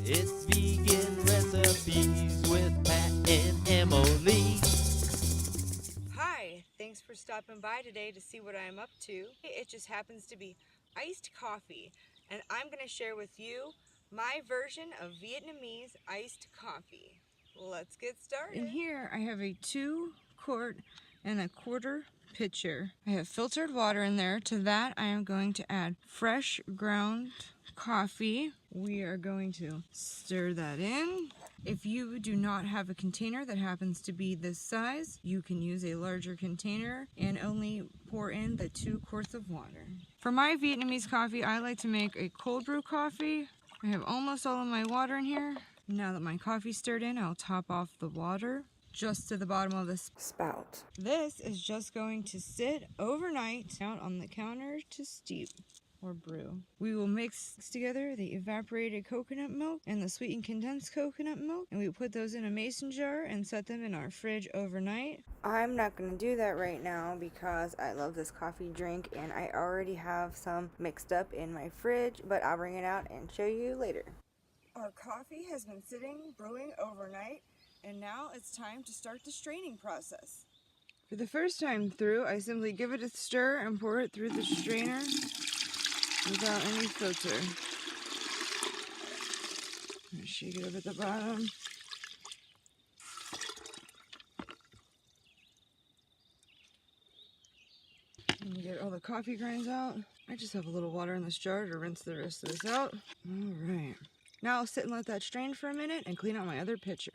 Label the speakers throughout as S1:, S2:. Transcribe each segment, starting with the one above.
S1: It's vegan recipes with Pat and Emily.
S2: Hi, thanks for stopping by today to see what I'm up to. It just happens to be iced coffee, and I'm going to share with you my version of Vietnamese iced coffee. Let's get started. In here, I have a 2-quart and a quarter pitcher. I have filtered water in there. To that, I am going to add fresh ground coffee. We are going to stir that in. If you do not have a container that happens to be this size, you can use a larger container and only pour in the 2 quarts of water. For my Vietnamese coffee, I like to make a cold brew coffee. I have almost all of my water in here. Now that my coffee's stirred in, I'll top off the water just to the bottom of this spout. This is just going to sit overnight out on the counter to steep or brew. We will mix together the evaporated coconut milk and the sweetened condensed coconut milk, and we put those in a mason jar and set them in our fridge overnight. I'm not going to do that right now because I love this coffee drink and I already have some mixed up in my fridge, but I'll bring it out and show you later. Our coffee has been sitting brewing overnight, and now it's time to start the straining process. For the first time through, I simply give it a stir and pour it through the strainer without any filter. Shake it up at the bottom. And get all the coffee grinds out. I just have a little water in this jar to rinse the rest of this out. Alright. Now I'll sit and let that strain for a minute and clean out my other pitcher.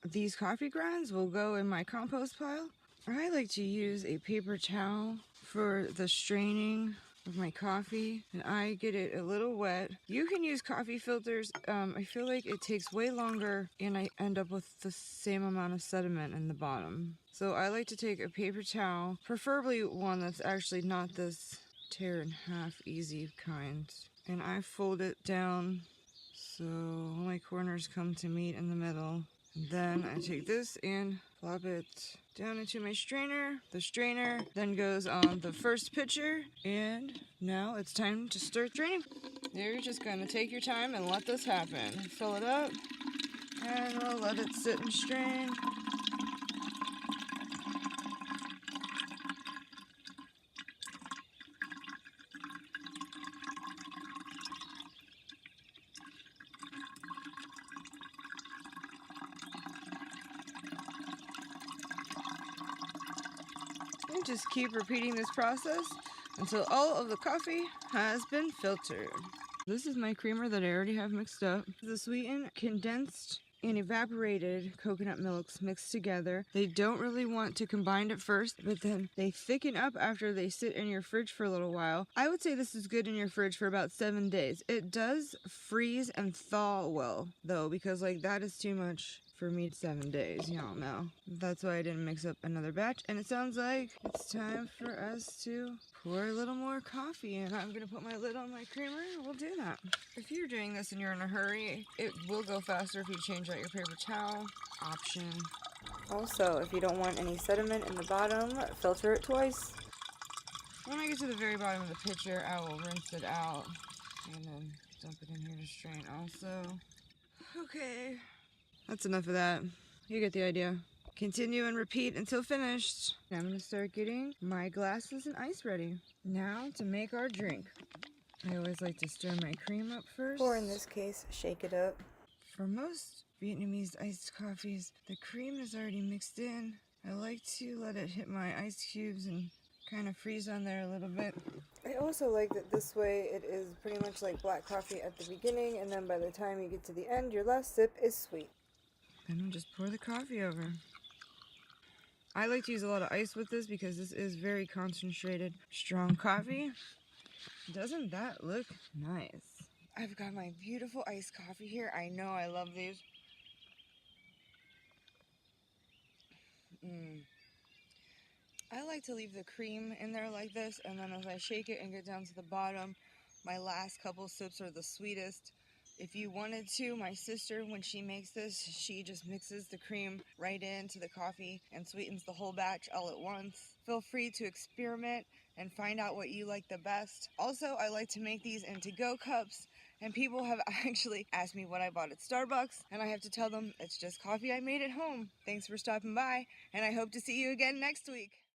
S2: These coffee grinds will go in my compost pile. I like to use a paper towel for the straining of my coffee, and I get it a little wet. You can use coffee filters. I feel like it takes way longer and I end up with the same amount of sediment in the bottom. So I like to take a paper towel, preferably one that's actually not this tear in half easy kind, and I fold it down so all my corners come to meet in the middle. And then I take this and plop it down into my strainer. The strainer then goes on the first pitcher, and now it's time to start draining. You're just gonna take your time and let this happen. Fill it up, and we'll let it sit and strain. And just keep repeating this process until all of the coffee has been filtered. This is my creamer that I already have mixed up. The sweetened, condensed, and evaporated coconut milks mixed together. They don't really want to combine at first, but then they thicken up after they sit in your fridge for a little while. I would say this is good in your fridge for about 7 days. It does freeze and thaw well, though, because like that is too much for me. 7 days, y'all know. That's why I didn't mix up another batch, and it sounds like it's time for us to pour a little more coffee in. I'm gonna put my lid on my creamer and we'll do that. If you're doing this and you're in a hurry, it will go faster if you change out your paper towel option. Also, if you don't want any sediment in the bottom, filter it twice. When I get to the very bottom of the pitcher, I will rinse it out and then dump it in here to strain also. Okay. That's enough of that. You get the idea. Continue and repeat until finished. I'm going to start getting my glasses and ice ready. Now to make our drink. I always like to stir my cream up first. Or in this case, shake it up. For most Vietnamese iced coffees, the cream is already mixed in. I like to let it hit my ice cubes and kind of freeze on there a little bit. I also like that this way it is pretty much like black coffee at the beginning, and then by the time you get to the end, your last sip is sweet. Then we'll just pour the coffee over. I like to use a lot of ice with this because this is very concentrated, strong coffee. Doesn't that look nice? I've got my beautiful iced coffee here. I know I love these. I like to leave the cream in there like this, and then as I shake it and get down to the bottom, my last couple sips are the sweetest. If you wanted to, my sister, when she makes this, she just mixes the cream right into the coffee and sweetens the whole batch all at once. Feel free to experiment and find out what you like the best. Also, I like to make these in to-go cups And people have actually asked me what I bought at Starbucks, and I have to tell them it's just coffee I made at home. Thanks for stopping by, and I hope to see you again next week.